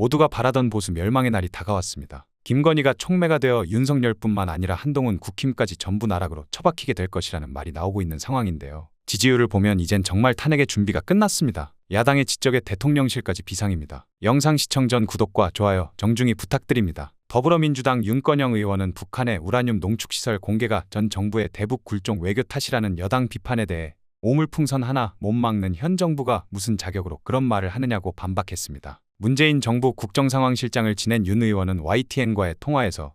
모두가 바라던 보수 멸망의 날이 다가왔습니다. 김건희가 촉매가 되어 윤석열뿐만 아니라 한동훈 국힘까지 전부 나락으로 처박히게 될 것이라는 말이 나오고 있는 상황인데요. 지지율을 보면 이젠 정말 탄핵의 준비가 끝났습니다. 야당의 지적에 대통령실까지 비상입니다. 영상 시청 전 구독과 좋아요 정중히 부탁드립니다. 더불어민주당 윤건영 의원은 북한의 우라늄 농축시설 공개가 전 정부의 대북 굴종 외교 탓이라는 여당 비판에 대해 오물풍선 하나 못 막는 현 정부가 무슨 자격으로 그런 말을 하느냐고 반박했습니다. 문재인 정부 국정상황실장을 지낸 윤 의원은 YTN과의 통화에서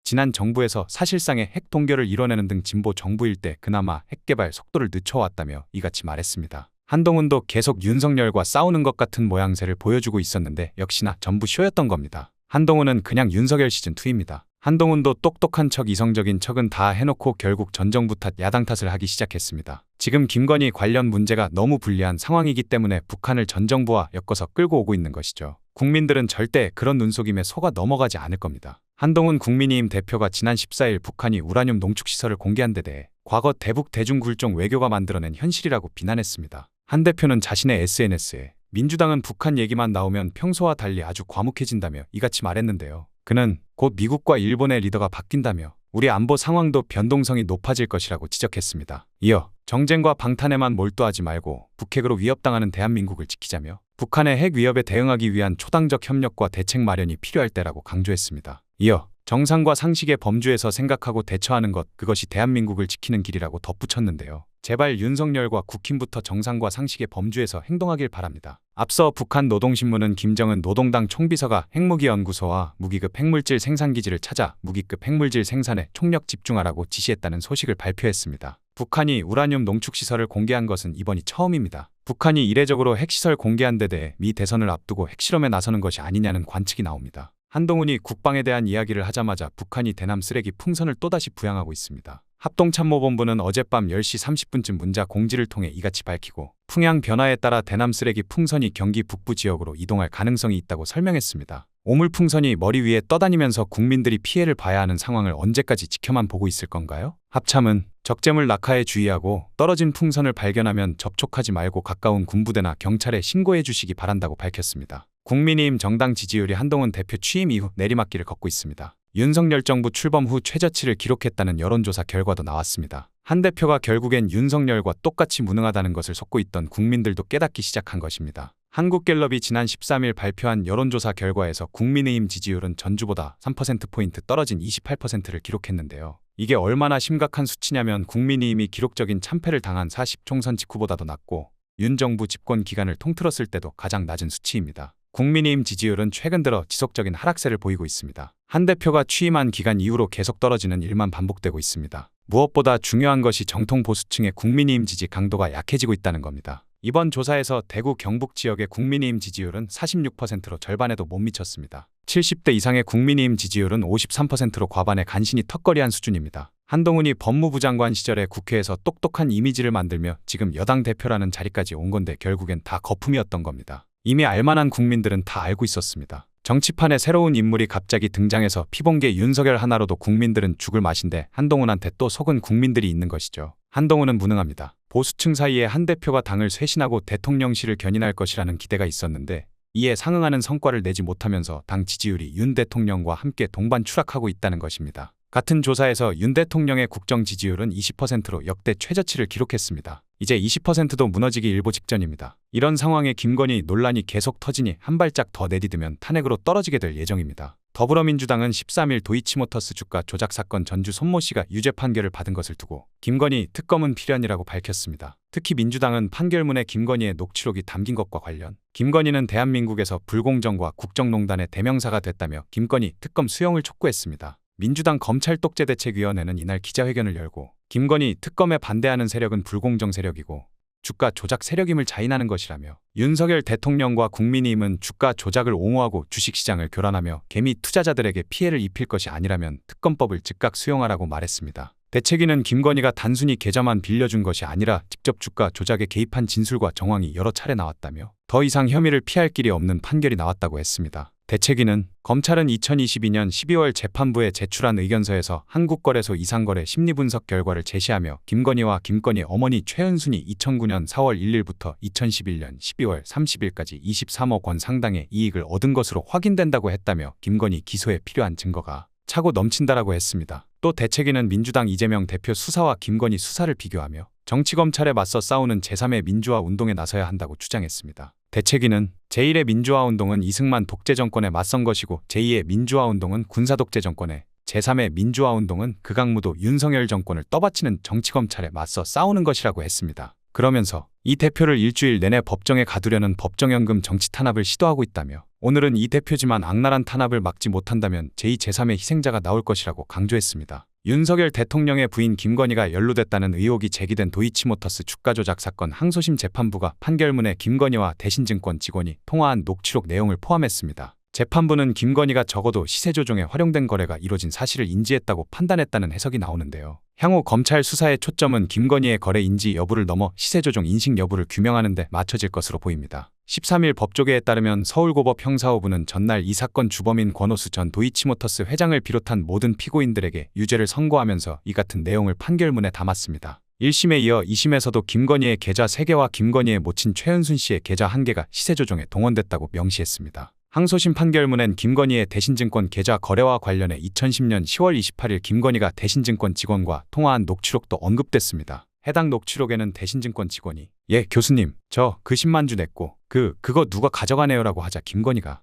지난 정부에서 사실상의 핵 동결을 이뤄내는 등 진보 정부일 때 그나마 핵개발 속도를 늦춰왔다며 이같이 말했습니다. 한동훈도 계속 윤석열과 싸우는 것 같은 모양새를 보여주고 있었는데 역시나 전부 쇼였던 겁니다. 한동훈은 그냥 윤석열 시즌2입니다. 한동훈도 똑똑한 척 이성적인 척은 다 해놓고 결국 전 정부 탓 야당 탓을 하기 시작했습니다. 지금 김건희 관련 문제가 너무 불리한 상황이기 때문에 북한을 전 정부와 엮어서 끌고 오고 있는 것이죠. 국민들은 절대 그런 눈속임에 속아 넘어가지 않을 겁니다. 한동훈 국민의힘 대표가 지난 14일 북한이 우라늄 농축시설을 공개한 데 대해 과거 대북 대중굴종 외교가 만들어낸 현실이라고 비난했습니다. 한 대표는 자신의 SNS에 민주당은 북한 얘기만 나오면 평소와 달리 아주 과묵해진다며 이같이 말했는데요. 그는 곧 미국과 일본의 리더가 바뀐다며 우리 안보 상황도 변동성이 높아질 것이라고 지적했습니다. 이어 정쟁과 방탄에만 몰두하지 말고 북핵으로 위협당하는 대한민국을 지키자며 북한의 핵 위협에 대응하기 위한 초당적 협력과 대책 마련이 필요할 때라고 강조했습니다. 이어 정상과 상식의 범주에서 생각하고 대처하는 것, 그것이 대한민국을 지키는 길이라고 덧붙였는데요. 제발 윤석열과 국힘부터 정상과 상식의 범주에서 행동하길 바랍니다. 앞서 북한 노동신문은 김정은 노동당 총비서가 핵무기연구소와 무기급 핵물질 생산기지를 찾아 무기급 핵물질 생산에 총력 집중하라고 지시했다는 소식을 발표했습니다. 북한이 우라늄 농축시설을 공개한 것은 이번이 처음입니다. 북한이 이례적으로 핵시설 공개한 데 대해 미 대선을 앞두고 핵실험에 나서는 것이 아니냐는 관측이 나옵니다. 한동훈이 국방에 대한 이야기를 하자마자 북한이 대남 쓰레기 풍선을 또다시 부양하고 있습니다. 합동참모본부는 어젯밤 10시 30분쯤 문자 공지를 통해 이같이 밝히고 풍향 변화에 따라 대남 쓰레기 풍선이 경기 북부 지역으로 이동할 가능성이 있다고 설명했습니다. 오물풍선이 머리 위에 떠다니면서 국민들이 피해를 봐야 하는 상황을 언제까지 지켜만 보고 있을 건가요? 합참은 적재물 낙하에 주의하고 떨어진 풍선을 발견하면 접촉하지 말고 가까운 군부대나 경찰에 신고해 주시기 바란다고 밝혔습니다. 국민의힘 정당 지지율이 한동훈 대표 취임 이후 내리막길을 걷고 있습니다. 윤석열 정부 출범 후 최저치를 기록했다는 여론조사 결과도 나왔습니다. 한 대표가 결국엔 윤석열과 똑같이 무능하다는 것을 속고 있던 국민들도 깨닫기 시작한 것입니다. 한국갤럽이 지난 13일 발표한 여론조사 결과에서 국민의힘 지지율은 전주보다 3%포인트 떨어진 28%를 기록했는데요. 이게 얼마나 심각한 수치냐면 국민의힘이 기록적인 참패를 당한 40 총선 직후보다도 낮고 윤 정부 집권 기간을 통틀었을 때도 가장 낮은 수치입니다. 국민의힘 지지율은 최근 들어 지속적인 하락세를 보이고 있습니다. 한 대표가 취임한 기간 이후로 계속 떨어지는 일만 반복되고 있습니다. 무엇보다 중요한 것이 정통 보수층의 국민의힘 지지 강도가 약해지고 있다는 겁니다. 이번 조사에서 대구 경북 지역의 국민의힘 지지율은 46%로 절반에도 못 미쳤습니다. 70대 이상의 국민의힘 지지율은 53%로 과반에 간신히 턱걸이한 수준입니다. 한동훈이 법무부 장관 시절에 국회에서 똑똑한 이미지를 만들며 지금 여당 대표라는 자리까지 온 건데 결국엔 다 거품이었던 겁니다. 이미 알만한 국민들은 다 알고 있었습니다. 정치판에 새로운 인물이 갑자기 등장해서 피봉계 윤석열 하나로도 국민들은 죽을 맛인데 한동훈한테 또 속은 국민들이 있는 것이죠. 한동훈은 무능합니다. 보수층 사이에 한 대표가 당을 쇄신하고 대통령실을 견인할 것이라는 기대가 있었는데 이에 상응하는 성과를 내지 못하면서 당 지지율이 윤 대통령과 함께 동반 추락하고 있다는 것입니다. 같은 조사에서 윤 대통령의 국정 지지율은 20%로 역대 최저치를 기록했습니다. 이제 20%도 무너지기 일보 직전입니다. 이런 상황에 김건희 논란이 계속 터지니 한 발짝 더 내디디면 탄핵으로 떨어지게 될 예정입니다. 더불어민주당은 13일 도이치모터스 주가 조작 사건 전주 손모 씨가 유죄 판결을 받은 것을 두고 김건희 특검은 필연이라고 밝혔습니다. 특히 민주당은 판결문에 김건희의 녹취록이 담긴 것과 관련 김건희는 대한민국에서 불공정과 국정농단의 대명사가 됐다며 김건희 특검 수용을 촉구했습니다. 민주당 검찰독재대책위원회는 이날 기자회견을 열고 김건희 특검에 반대하는 세력은 불공정 세력이고 주가 조작 세력임을 자인하는 것이라며 윤석열 대통령과 국민의힘은 주가 조작을 옹호하고 주식시장을 교란하며 개미 투자자들에게 피해를 입힐 것이 아니라면 특검법을 즉각 수용하라고 말했습니다. 대책위는 김건희가 단순히 계좌만 빌려준 것이 아니라 직접 주가 조작에 개입한 진술과 정황이 여러 차례 나왔다며 더 이상 혐의를 피할 길이 없는 판결이 나왔다고 했습니다. 대책위는 검찰은 2022년 12월 재판부에 제출한 의견서에서 한국거래소 이상거래 심리분석 결과를 제시하며 김건희와 김건희 어머니 최은순이 2009년 4월 1일부터 2011년 12월 30일까지 23억 원 상당의 이익을 얻은 것으로 확인된다고 했다며 김건희 기소에 필요한 증거가 차고 넘친다라고 했습니다. 또 대책위는 민주당 이재명 대표 수사와 김건희 수사를 비교하며 정치검찰에 맞서 싸우는 제3의 민주화 운동에 나서야 한다고 주장했습니다. 대책위는 제1의 민주화 운동은 이승만 독재 정권에 맞선 것이고 제2의 민주화 운동은 군사 독재 정권에, 제3의 민주화 운동은 극악무도 윤석열 정권을 떠받치는 정치검찰에 맞서 싸우는 것이라고 했습니다. 그러면서 이 대표를 일주일 내내 법정에 가두려는 법정연금 정치 탄압을 시도하고 있다며 오늘은 이 대표지만 악랄한 탄압을 막지 못한다면 제2, 제3의 희생자가 나올 것이라고 강조했습니다. 윤석열 대통령의 부인 김건희가 연루됐다는 의혹이 제기된 도이치모터스 주가 조작 사건 항소심 재판부가 판결문에 김건희와 대신증권 직원이 통화한 녹취록 내용을 포함했습니다. 재판부는 김건희가 적어도 시세 조종에 활용된 거래가 이뤄진 사실을 인지했다고 판단했다는 해석이 나오는데요. 향후 검찰 수사의 초점은 김건희의 거래 인지 여부를 넘어 시세 조종 인식 여부를 규명하는 데 맞춰질 것으로 보입니다. 13일 법조계에 따르면 서울고법 형사호부는 전날 이 사건 주범인 권오수 전 도이치모터스 회장을 비롯한 모든 피고인들에게 유죄를 선고하면서 이 같은 내용을 판결문에 담았습니다. 1심에 이어 2심에서도 김건희의 계좌 3개와 김건희의 모친 최은순 씨의 계좌 1개가 시세 조종에 동원됐다고 명시했습니다. 항소심 판결문엔 김건희의 대신증권 계좌 거래와 관련해 2010년 10월 28일 김건희가 대신증권 직원과 통화한 녹취록도 언급됐습니다. 해당 녹취록에는 대신증권 직원이 예 교수님 저 그 10만주 냈고 그거 누가 가져가네요 라고 하자 김건희가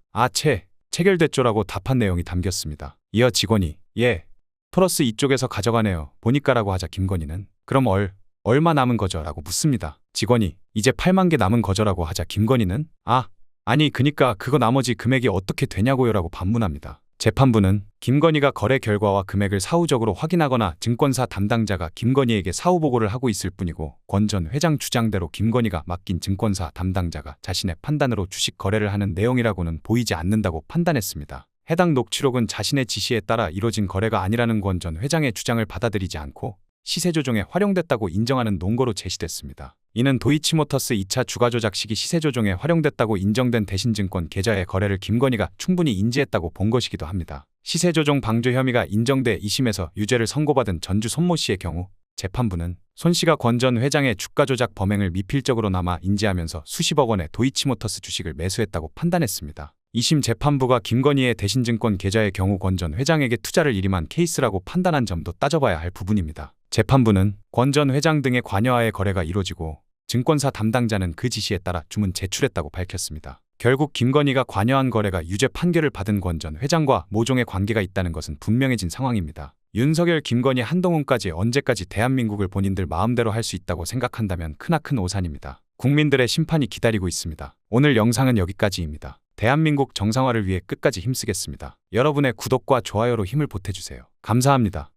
체결됐죠라고 답한 내용이 담겼습니다. 이어 직원이 예 플러스 이쪽에서 가져가네요 보니까라고 하자 김건희는 그럼 얼마 남은 거죠? 라고 묻습니다. 직원이 이제 8만 개 남은 거죠라고 하자 김건희는 아니 그니까 그거 나머지 금액이 어떻게 되냐고요 라고 반문합니다. 재판부는 김건희가 거래 결과와 금액을 사후적으로 확인하거나 증권사 담당자가 김건희에게 사후 보고를 하고 있을 뿐이고 권 전 회장 주장대로 김건희가 맡긴 증권사 담당자가 자신의 판단으로 주식 거래를 하는 내용이라고는 보이지 않는다고 판단했습니다. 해당 녹취록은 자신의 지시에 따라 이뤄진 거래가 아니라는 권 전 회장의 주장을 받아들이지 않고 시세 조종에 활용됐다고 인정하는 논거로 제시됐습니다. 이는 도이치모터스 2차 주가 조작 시기 시세 조종에 활용됐다고 인정된 대신증권 계좌의 거래를 김건희가 충분히 인지했다고 본 것이기도 합니다. 시세 조종 방조 혐의가 인정돼 2심에서 유죄를 선고받은 전주 손모 씨의 경우 재판부는 손 씨가 권 전 회장의 주가 조작 범행을 미필적으로나마 인지하면서 수십억 원의 도이치모터스 주식을 매수했다고 판단했습니다. 2심 재판부가 김건희의 대신증권 계좌의 경우 권 전 회장에게 투자를 일임한 케이스라고 판단한 점도 따져봐야 할 부분입니다. 재판부는 권 전 회장 등의 관여하에 거래가 이뤄지고 증권사 담당자는 그 지시에 따라 주문 제출했다고 밝혔습니다. 결국 김건희가 관여한 거래가 유죄 판결을 받은 권 전 회장과 모종의 관계가 있다는 것은 분명해진 상황입니다. 윤석열, 김건희, 한동훈까지 언제까지 대한민국을 본인들 마음대로 할 수 있다고 생각한다면 크나큰 오산입니다. 국민들의 심판이 기다리고 있습니다. 오늘 영상은 여기까지입니다. 대한민국 정상화를 위해 끝까지 힘쓰겠습니다. 여러분의 구독과 좋아요로 힘을 보태주세요. 감사합니다.